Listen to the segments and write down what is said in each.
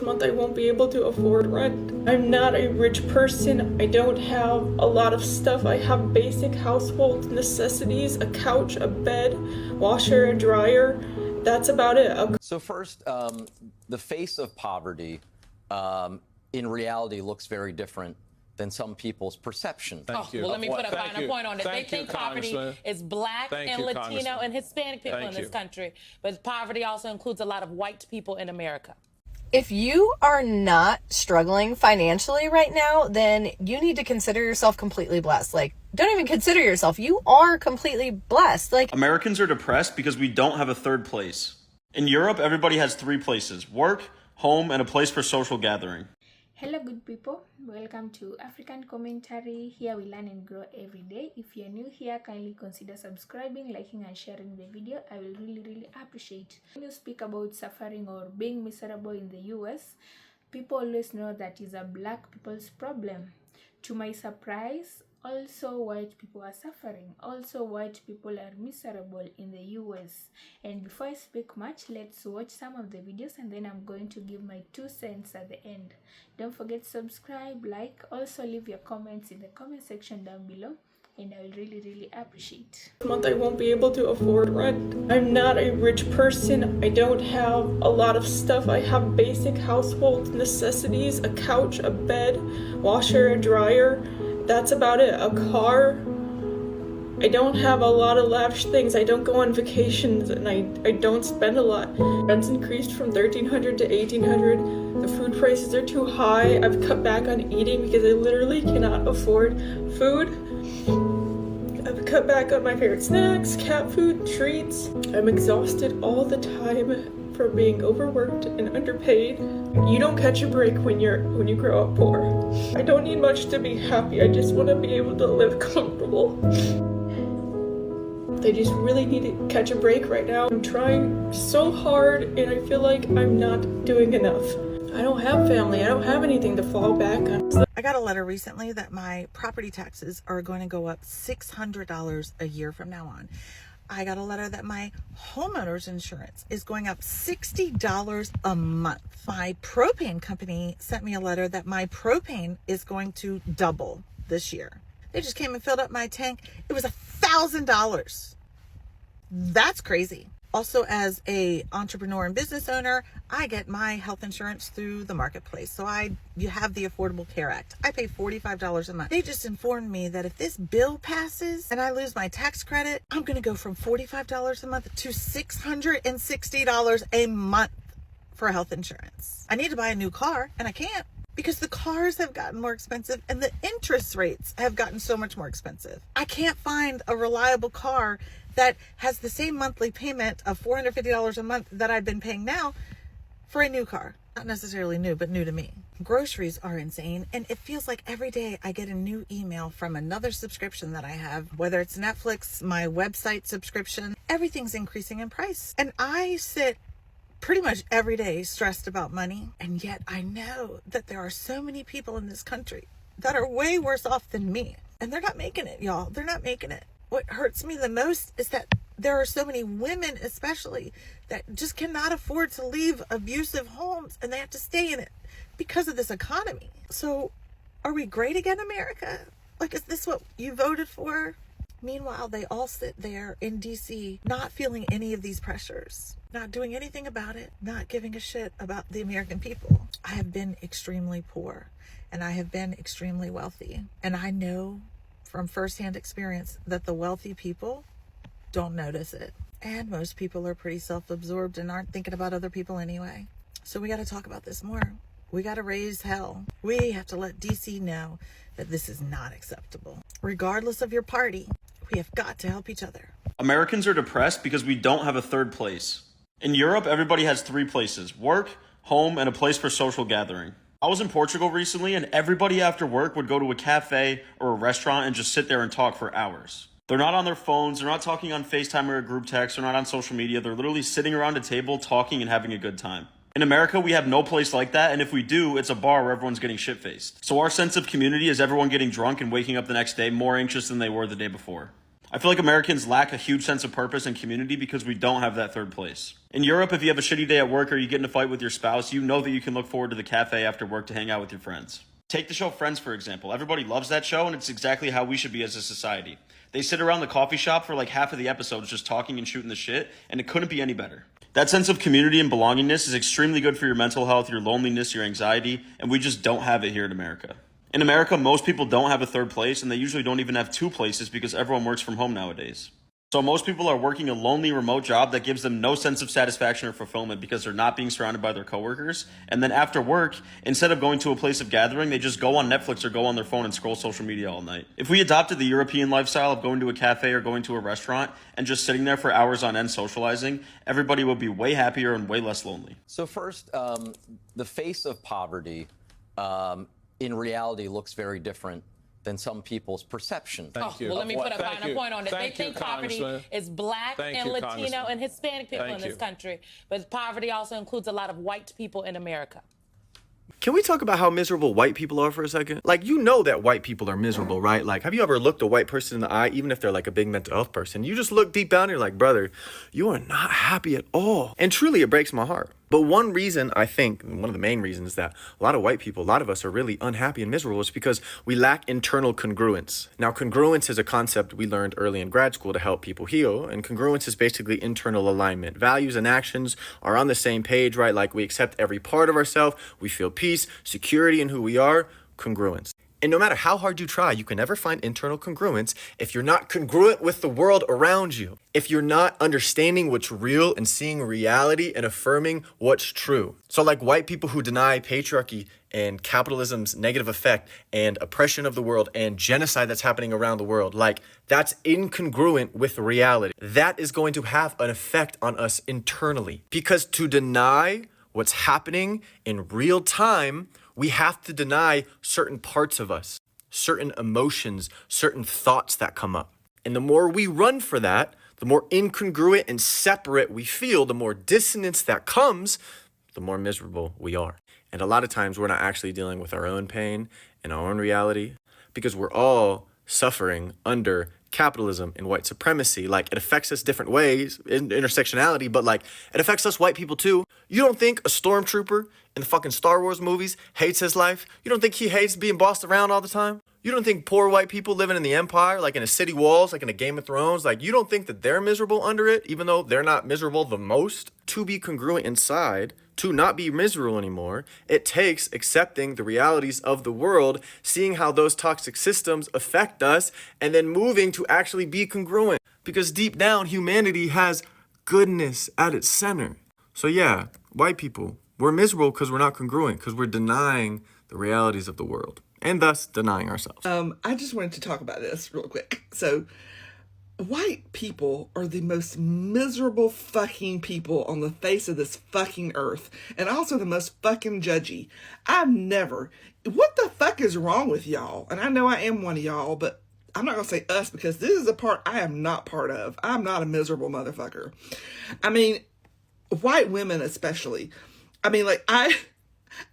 month I won't be able to afford rent. I'm not a rich person. I don't have a lot of stuff. I have basic household necessities, a couch, a bed, washer, a dryer. That's about it. So first, the face of poverty in reality looks very different than some people's perception. Thank you. Well, let me put a finer point on it. They Thank you, think poverty Congressman. is black Thank and you, Latino Congressman. and Hispanic people in this country, but poverty also includes a lot of white people in America. If you are not struggling financially right now, then you need to consider yourself completely blessed. Like, don't even consider yourself. You are completely blessed. Like, Americans are depressed because we don't have a third place. In Europe, everybody has three places: work, home, and a place for social gathering. Hello good people, welcome to African Commentary. Here we learn and grow every day. If you're new here, kindly consider subscribing, liking and sharing the video. I will really appreciate. When you speak about suffering or being miserable in the US, people always know that is a black people's problem. To my surprise, also white people are suffering. Also white people are miserable in the US. And before I speak much, let's watch some of the videos and then I'm going to give my 2 cents at the end. Don't forget to subscribe, like, also leave your comments in the comment section down below. And I will really appreciate. This month I won't be able to afford rent. I'm not a rich person. I don't have a lot of stuff. I have basic household necessities, a couch, a bed, washer, a dryer. That's about it. A car. I don't have a lot of lavish things. I don't go on vacations and I don't spend a lot. Rent's increased from $1,300 to $1,800. The food prices are too high. I've cut back on eating because I literally cannot afford food. I've cut back on my favorite snacks, cat food, treats. I'm exhausted all the time for being overworked and underpaid. You don't catch a break when you grow up poor. I don't need much to be happy. I just want to be able to live comfortable. They just really need to catch a break right now. I'm trying so hard and I feel like I'm not doing enough. I don't have family. I don't have anything to fall back on. I got a letter recently that my property taxes are going to go up $600 a year from now on. I got a letter that my homeowner's insurance is going up $60 a month. My propane company sent me a letter that my propane is going to double this year. They just came and filled up my tank. It was $1,000. That's crazy. Also, as a entrepreneur and business owner, I get my health insurance through the marketplace. So you have the Affordable Care Act. I pay $45 a month. They just informed me that if this bill passes and I lose my tax credit, I'm going to go from $45 a month to $660 a month for health insurance. I need to buy a new car and I can't because the cars have gotten more expensive and the interest rates have gotten so much more expensive. I can't find a reliable car that has the same monthly payment of $450 a month that I've been paying now for a new car. Not necessarily new, but new to me. Groceries are insane, and it feels like every day I get a new email from another subscription that I have, whether it's Netflix, my website subscription, everything's increasing in price. And I sit pretty much every day stressed about money, and yet I know that there are so many people in this country that are way worse off than me, and they're not making it, y'all. They're not making it. What hurts me the most is that there are so many women, especially, that just cannot afford to leave abusive homes and they have to stay in it because of this economy. So are we great again, America? Like, is this what you voted for? Meanwhile, they all sit there in DC, not feeling any of these pressures, not doing anything about it, not giving a shit about the American people. I have been extremely poor and I have been extremely wealthy. And I know from firsthand experience that the wealthy people don't notice it. And most people are pretty self-absorbed and aren't thinking about other people anyway. So we got to talk about this more. We got to raise hell. We have to let DC know that this is not acceptable. Regardless of your party, we have got to help each other. Americans are depressed because we don't have a third place. In Europe, everybody has three places: work, home, and a place for social gathering. I was in Portugal recently and everybody after work would go to a cafe or a restaurant and just sit there and talk for hours. They're not on their phones, they're not talking on FaceTime or a group text, they're not on social media, they're literally sitting around a table talking and having a good time. In America, we have no place like that, and if we do, it's a bar where everyone's getting shit-faced. So our sense of community is everyone getting drunk and waking up the next day more anxious than they were the day before. I feel like Americans lack a huge sense of purpose and community because we don't have that third place. In Europe, if you have a shitty day at work or you get in a fight with your spouse, you know that you can look forward to the cafe after work to hang out with your friends. Take the show Friends, for example. Everybody loves that show, and it's exactly how we should be as a society. They sit around the coffee shop for like half of the episodes just talking and shooting the shit, and it couldn't be any better. That sense of community and belongingness is extremely good for your mental health, your loneliness, your anxiety, and we just don't have it here in America. In America, most people don't have a third place, and they usually don't even have two places because everyone works from home nowadays. So most people are working a lonely remote job that gives them no sense of satisfaction or fulfillment because they're not being surrounded by their coworkers. And then after work, instead of going to a place of gathering, they just go on Netflix or go on their phone and scroll social media all night. If we adopted the European lifestyle of going to a cafe or going to a restaurant and just sitting there for hours on end socializing, everybody would be way happier and way less lonely. So first, the face of poverty in reality looks very different than some people's perception. Well, let me put a finer point on it. They think poverty is black and Latino and Hispanic people in this country, but poverty also includes a lot of white people in America. Can we talk about how miserable white people are for a second? Like, you know that white people are miserable, right? Like, have you ever looked a white person in the eye, even if they're like a big mental health person? You just look deep down and you're like, brother, you are not happy at all. And truly, it breaks my heart. But one reason, I think, one of the main reasons that a lot of white people, a lot of us are really unhappy and miserable is because we lack internal congruence. Now, congruence is a concept we learned early in grad school to help people heal. And congruence is basically internal alignment. Values and actions are on the same page, right? Like, we accept every part of ourselves. We feel peace, security in who we are, congruence. And no matter how hard you try, you can never find internal congruence if you're not congruent with the world around you. If you're not understanding what's real and seeing reality and affirming what's true. So like white people who deny patriarchy and capitalism's negative effect and oppression of the world and genocide that's happening around the world, like that's incongruent with reality. That is going to have an effect on us internally. Because to deny what's happening in real time, we have to deny certain parts of us, certain emotions, certain thoughts that come up. And the more we run for that, the more incongruent and separate we feel, the more dissonance that comes, the more miserable we are. And a lot of times we're not actually dealing with our own pain and our own reality because we're all suffering under capitalism and white supremacy. Like, it affects us different ways in intersectionality, but like it affects us white people too. You don't think a stormtrooper in the fucking Star Wars movies hates his life? You don't think he hates being bossed around all the time? You don't think poor white people living in the Empire, like in a city walls, like in a Game of Thrones, like you don't think that they're miserable under it, even though they're not miserable the most? To be congruent inside, to not be miserable anymore, it takes accepting the realities of the world, seeing how those toxic systems affect us, and then moving to actually be congruent. Because deep down, humanity has goodness at its center. So yeah, white people, we're miserable because we're not congruent, because we're denying the realities of the world, and thus denying ourselves. I just wanted to talk about this real quick. So, white people are the most miserable fucking people on the face of this fucking earth. And also the most fucking judgy. What the fuck is wrong with y'all? And I know I am one of y'all, but I'm not going to say us because this is a part I am not part of. I'm not a miserable motherfucker. I mean, white women especially. I mean, like,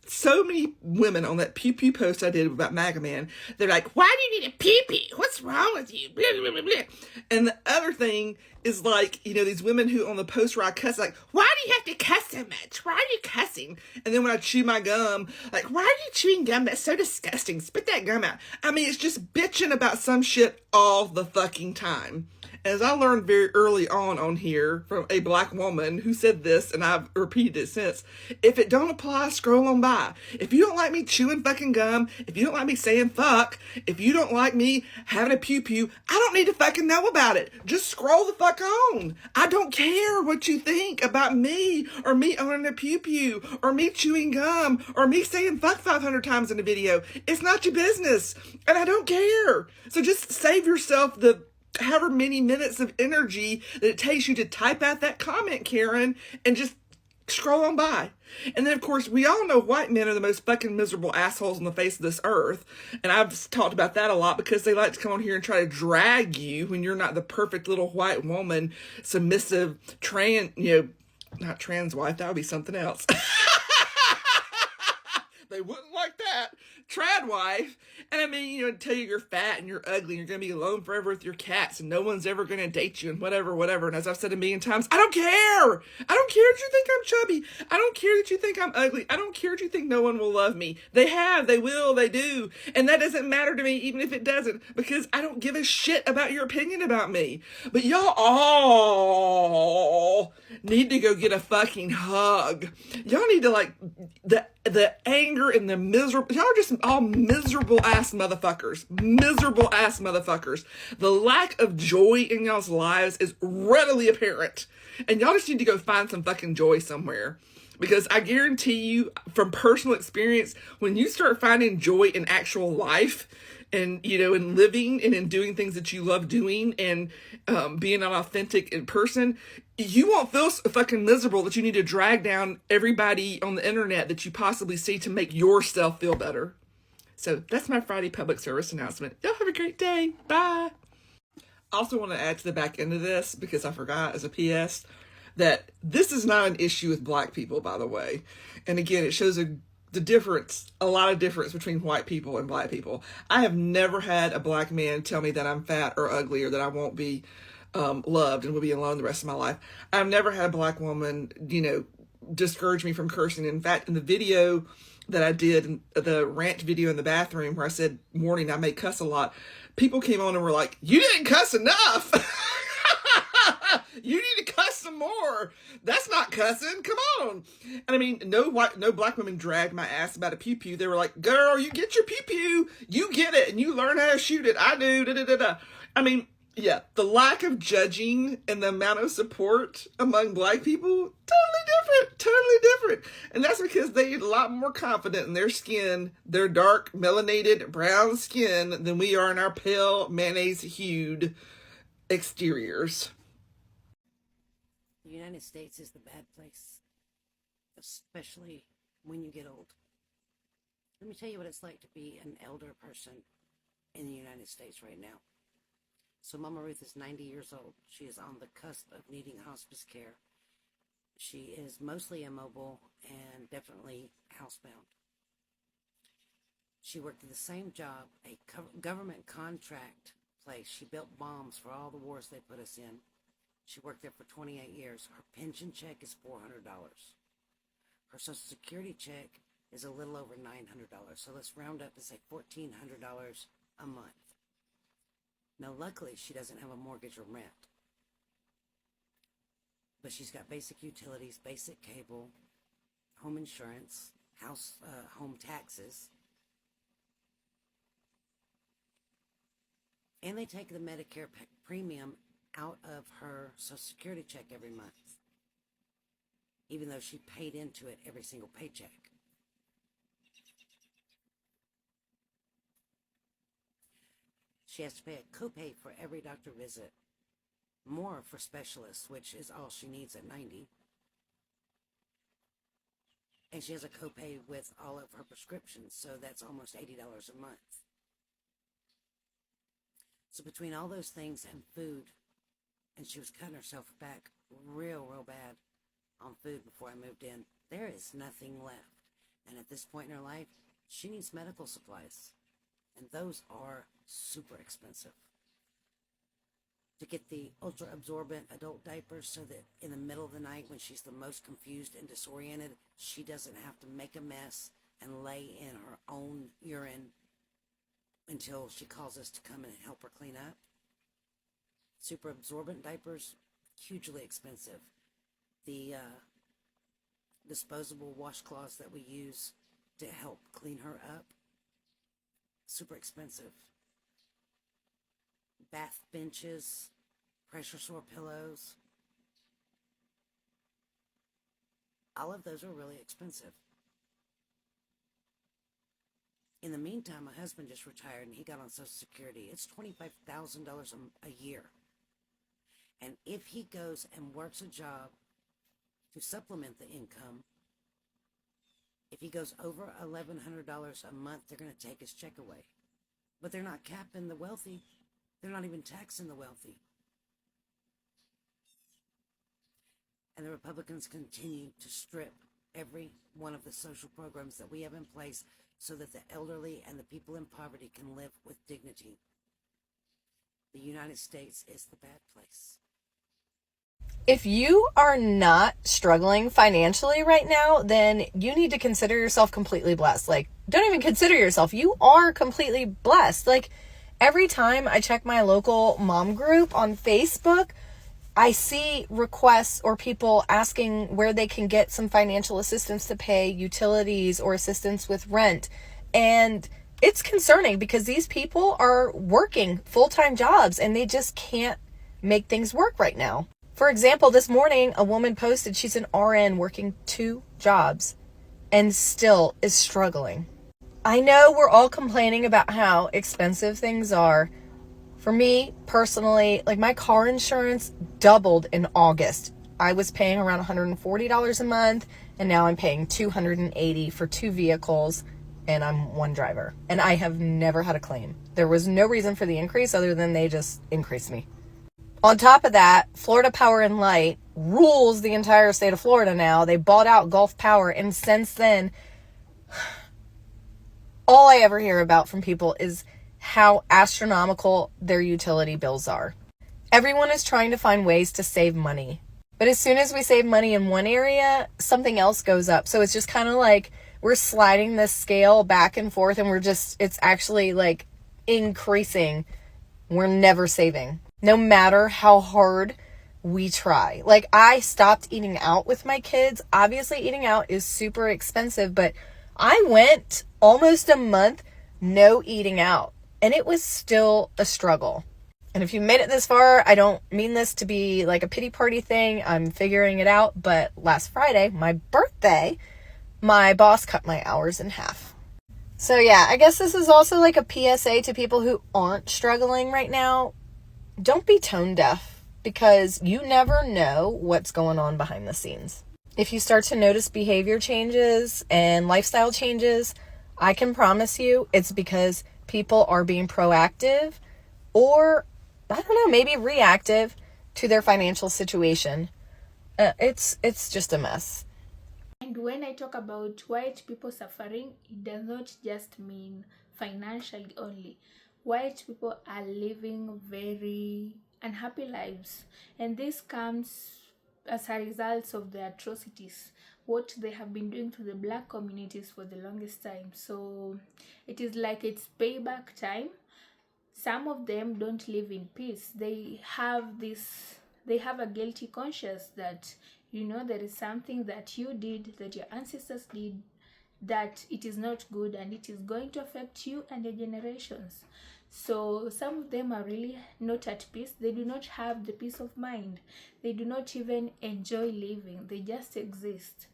so many women on that pew pew post I did about MAGA Man, they're like, why do you need a pew pew? What's wrong with you? Blah, blah, blah, blah. And the other thing is like, you know, these women who on the post where I cuss, like, why do you have to cuss so much? Why are you cussing? And then when I chew my gum, like, why are you chewing gum? That's so disgusting. Spit that gum out. I mean, it's just bitching about some shit all the fucking time. As I learned very early on here from a black woman who said this, and I've repeated it since, if it don't apply, scroll on by. If you don't like me chewing fucking gum, if you don't like me saying fuck, if you don't like me having a pew-pew, I don't need to fucking know about it. Just scroll the fuck on. I don't care what you think about me, or me owning a pew-pew, or me chewing gum, or me saying fuck 500 times in a video. It's not your business, and I don't care. So just save yourself the however many minutes of energy that it takes you to type out that comment, Karen, and just scroll on by. And then, of course, we all know white men are the most fucking miserable assholes on the face of this earth. And I've talked about that a lot because they like to come on here and try to drag you when you're not the perfect little white woman, submissive, not trans wife, that would be something else. They wouldn't like that. trad wife. And I mean, you know, tell you you're fat and you're ugly and you're going to be alone forever with your cats and no one's ever going to date you and whatever. And as I've said a million times, I don't care. I don't care that you think I'm chubby. I don't care that you think I'm ugly. I don't care that you think no one will love me. They have, they will, they do. And that doesn't matter to me, even if it doesn't, because I don't give a shit about your opinion about me. But y'all all need to go get a fucking hug. Y'all need to, like, the anger and the miserable, y'all are just all miserable ass motherfuckers. Miserable ass motherfuckers. The lack of joy in y'all's lives is readily apparent. And y'all just need to go find some fucking joy somewhere. Because I guarantee you, from personal experience, when you start finding joy in actual life, and, you know, in living and in doing things that you love doing and being an authentic in person, you won't feel so fucking miserable that you need to drag down everybody on the internet that you possibly see to make yourself feel better. So that's my Friday public service announcement. Y'all have a great day. Bye. I also want to add to the back end of this, because I forgot as a PS, that this is not an issue with black people, by the way. And again, it shows a lot of difference between white people and black people. I have never had a black man tell me that I'm fat or ugly or that I won't be loved and will be alone the rest of my life. I've never had a black woman, you know, discourage me from cursing. In fact, in the video that I did, the rant video in the bathroom where I said, "Morning, I may cuss a lot," people came on and were like, "You didn't cuss enough." You need to cuss some more. That's not cussing. Come on. And I mean, no black women dragged my ass about a pew pew. They were like, "Girl, you get your pew pew. You get it, and you learn how to shoot it. I do." Da, da, da, da. I mean, yeah, the lack of judging and the amount of support among black people, totally different. And that's because they're a lot more confident in their skin, their dark, melanated, brown skin, than we are in our pale, mayonnaise-hued exteriors. The United States is the bad place, especially when you get old. Let me tell you what it's like to be an elder person in the United States right now. So Mama Ruth is 90 years old. She is on the cusp of needing hospice care. She is mostly immobile and definitely housebound. She worked at the same job, a government contract place. She built bombs for all the wars they put us in. She worked there for 28 years. Her pension check is $400. Her Social Security check is a little over $900. So let's round up to say $1,400 a month. Now, luckily, she doesn't have a mortgage or rent. But she's got basic utilities, basic cable, home insurance, home taxes. And they take the Medicare premium out of her Social Security check every month, even though she paid into it every single paycheck. She has to pay a copay for every doctor visit, more for specialists, which is all she needs at 90. And she has a copay with all of her prescriptions, so that's almost $80 a month. So between all those things and food, and she was cutting herself back real bad on food before I moved in, there is nothing left. And at this point in her life, she needs medical supplies. And those are super expensive. To get the ultra-absorbent adult diapers so that in the middle of the night when she's the most confused and disoriented, she doesn't have to make a mess and lay in her own urine until she calls us to come in and help her clean up. Super absorbent diapers, hugely expensive. The disposable washcloths that we use to help clean her up, super expensive. Bath benches, pressure sore pillows, all of those are really expensive. In the meantime, my husband just retired and he got on Social Security. It's $25,000 a year. And if he goes and works a job to supplement the income, if he goes over $1,100 a month, they're going to take his check away. But they're not capping the wealthy. They're not even taxing the wealthy. And the Republicans continue to strip every one of the social programs that we have in place so that the elderly and the people in poverty can live with dignity. The United States is the bad place. If you are not struggling financially right now, then you need to consider yourself completely blessed. Like, don't even consider yourself. You are completely blessed. Like, every time I check my local mom group on Facebook, I see requests or people asking where they can get some financial assistance to pay utilities or assistance with rent. And it's concerning because these people are working full-time jobs and they just can't make things work right now. For example, this morning, a woman posted she's an RN working 2 jobs and still is struggling. I know we're all complaining about how expensive things are. For me, personally, like my car insurance doubled in August. I was paying around $140 a month, and now I'm paying $280 for 2 vehicles, and I'm 1 driver. And I have never had a claim. There was no reason for the increase other than they just increased me. On top of that, Florida Power and Light rules the entire state of Florida now. They bought out Gulf Power, and since then, all I ever hear about from people is how astronomical their utility bills are. Everyone is trying to find ways to save money. But as soon as we save money in one area, something else goes up. So it's just kind of like we're sliding this scale back and forth, and it's actually like increasing. We're never saving. No matter how hard we try. Like, I stopped eating out with my kids. Obviously, eating out is super expensive, but I went almost a month no eating out, and it was still a struggle. And if you made it this far, I don't mean this to be like a pity party thing. I'm figuring it out, but last Friday, my birthday, my boss cut my hours in half. So yeah, I guess this is also like a PSA to people who aren't struggling right now. Don't be tone deaf, because you never know what's going on behind the scenes. If you start to notice behavior changes and lifestyle changes, I can promise you it's because people are being proactive or, I don't know, maybe reactive to their financial situation. It's just a mess. And when I talk about white people suffering, it does not just mean financially only. White people are living very unhappy lives, and this comes as a result of the atrocities, what they have been doing to the black communities for the longest time. So it is like it's payback time. Some of them don't live in peace. They have a guilty conscience that, you know, there is something that you did, that your ancestors did, that it is not good and it is going to affect you and your generations. So some of them are really not at peace. They do not have the peace of mind. They do not even enjoy living. They just exist.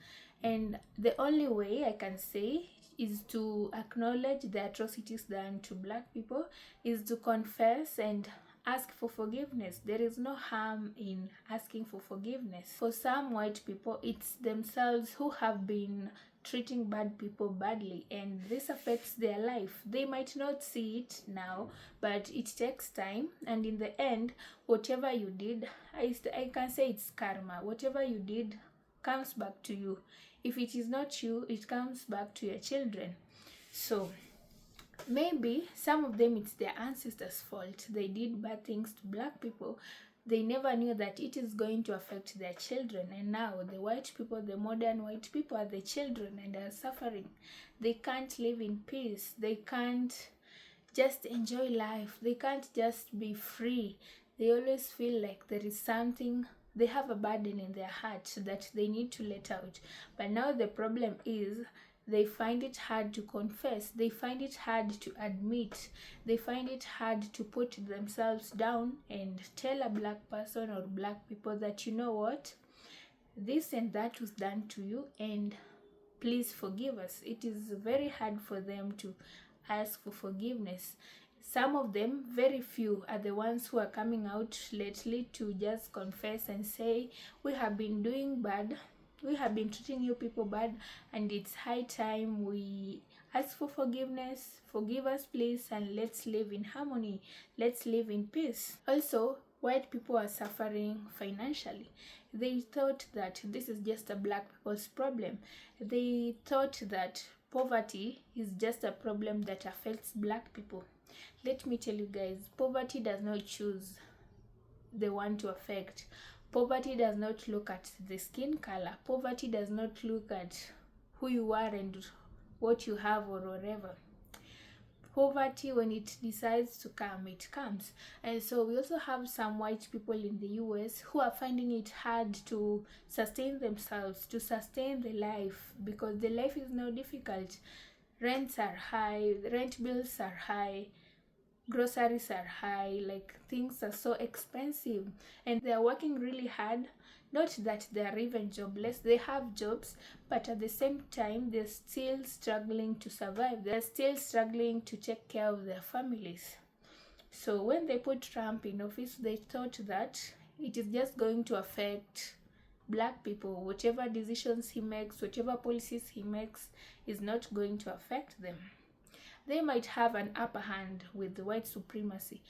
And the only way I can say is to acknowledge the atrocities done to black people, is to confess and ask for forgiveness. There is no harm in asking for forgiveness. For some white people, it's themselves who have been treating bad people badly, and this affects their life. They might not see it now, but it takes time, and in the end, whatever you did, I can say it's karma. Whatever you did comes back to you. If it is not you, it comes back to your children. So maybe some of them, it's their ancestors' fault. They did bad things to black people. They never knew that it is going to affect their children, and now the white people, the modern white people, are the children and are suffering. They can't live in peace. They can't just enjoy life. They can't just be free. They always feel like there is something, they have a burden in their heart that they need to let out. But now the problem is, they find it hard to confess. They find it hard to admit. They find it hard to put themselves down and tell a black person or black people that, you know what, this and that was done to you, and please forgive us. It is very hard for them to ask for forgiveness. Some of them, very few, are the ones who are coming out lately to just confess and say, we have been doing bad. We have been treating you people bad, and it's high time we ask for forgiveness. Forgive us, please, and let's live in harmony. Let's live in peace. Also, white people are suffering financially. They thought that this is just a black people's problem. They thought that poverty is just a problem that affects black people. Let me tell you guys, poverty does not choose the one to affect. Poverty does not look at the skin color. Poverty does not look at who you are and what you have or whatever. Poverty, when it decides to come, it comes. And so we also have some white people in the US who are finding it hard to sustain themselves, to sustain the life, because the life is now difficult. Rents are high, rent bills are high, groceries are high, like things are so expensive, and they are working really hard. Not that they are even jobless, they have jobs, but at the same time they're still struggling to survive. They're still struggling to take care of their families. So when they put Trump in office, they thought that it is just going to affect black people. Whatever decisions he makes, whatever policies he makes is not going to affect them. They might have an upper hand with the white supremacy,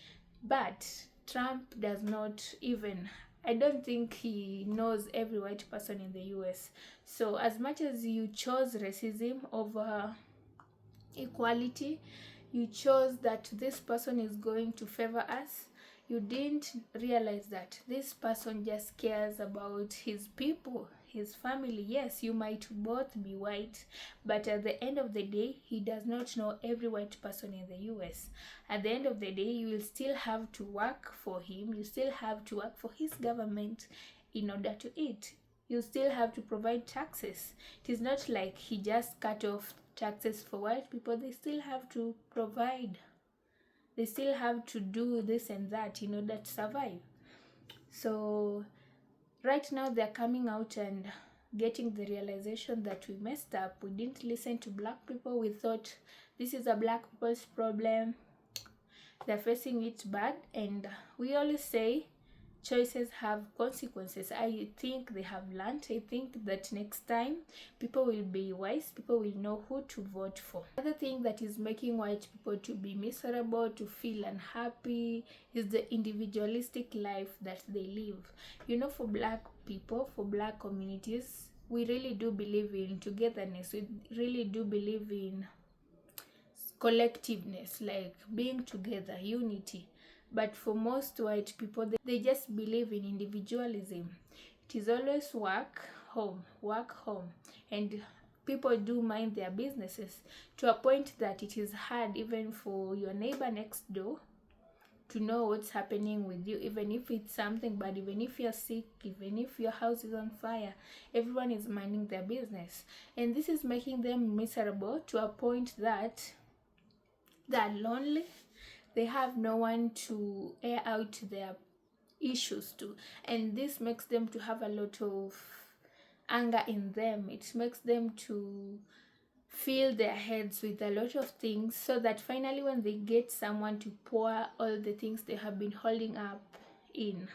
but Trump does not even, I don't think he knows every white person in the US. So as much as you chose racism over equality, you chose that this person is going to favor us, you didn't realize that this person just cares about his people, his family. Yes, you might both be white, but at the end of the day, he does not know every white person in the US. At the end of the day, you will still have to work for him. You still have to work for his government in order to eat. You still have to provide taxes. It is not like he just cut off taxes for white people. They still have to provide. They still have to do this and that in order to survive. So right now they're coming out and getting the realization that we messed up. We didn't listen to black people. We thought this is a black people's problem. They're facing it bad, and we always say choices have consequences. I think they have learned. I think that next time people will be wise, people will know who to vote for. Another thing that is making white people to be miserable, to feel unhappy, is the individualistic life that they live. You know, for black people, for black communities, we really do believe in togetherness. We really do believe in collectiveness, like being together, unity. But for most white people, they just believe in individualism. It is always work, home, and people do mind their businesses to a point that it is hard even for your neighbor next door to know what's happening with you, even if it's something bad, even if you're sick, even if your house is on fire. Everyone is minding their business, and this is making them miserable to a point that they're lonely. They have no one to air out their issues to, and this makes them to have a lot of anger in them. It makes them to fill their heads with a lot of things, so that finally when they get someone to pour all the things they have been holding up in,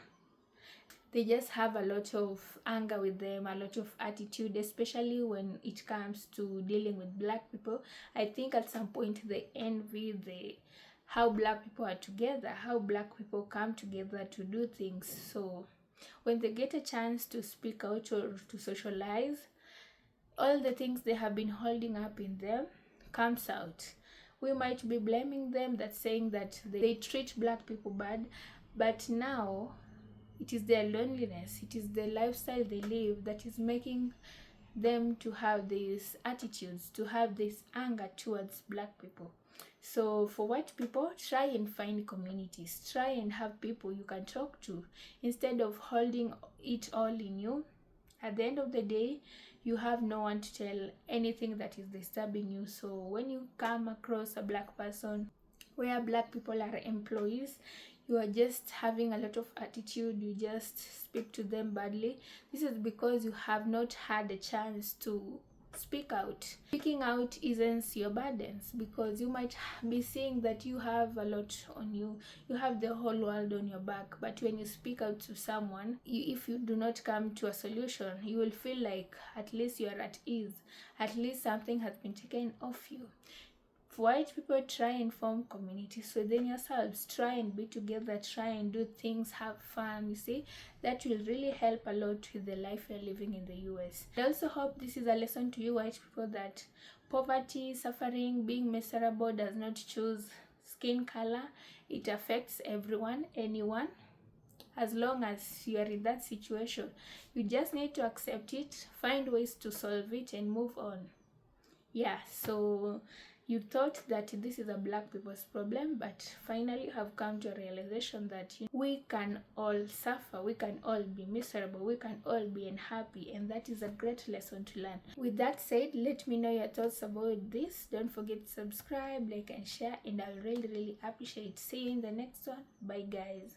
they just have a lot of anger with them, a lot of attitude, especially when it comes to dealing with black people. I think at some point they envy how black people are together, how black people come together to do things. So when they get a chance to speak out or to socialize, all the things they have been holding up in them comes out. We might be blaming them, that saying that they treat black people bad, but now it is their loneliness, it is the lifestyle they live that is making them to have these attitudes, to have this anger towards black people. So for white people, try and find communities, try and have people you can talk to instead of holding it all in you. At the end of the day, you have no one to tell anything that is disturbing you. So when you come across a black person where black people are employees, you are just having a lot of attitude, you just speak to them badly, this is because you have not had a chance to speak out. Speaking out isn't your burdens, because you might be seeing that you have a lot on you, you have the whole world on your back, but when you speak out to someone, if you do not come to a solution, you will feel like at least you are at ease, at least something has been taken off you. white people, try and form communities within yourselves, try and be together, try and do things, have fun. You see, that will really help a lot with the life you're living in the US. I also hope this is a lesson to you white people that poverty, suffering, being miserable does not choose skin color. It affects everyone, anyone. As long as you are in that situation, you just need to accept it, find ways to solve it, and move on. Yeah, so you thought that this is a black people's problem, but finally you have come to a realization that we can all suffer, we can all be miserable, we can all be unhappy, and that is a great lesson to learn. With that said, let me know your thoughts about this. Don't forget to subscribe, like, and share, and I'll really appreciate. See you in the next one. Bye guys.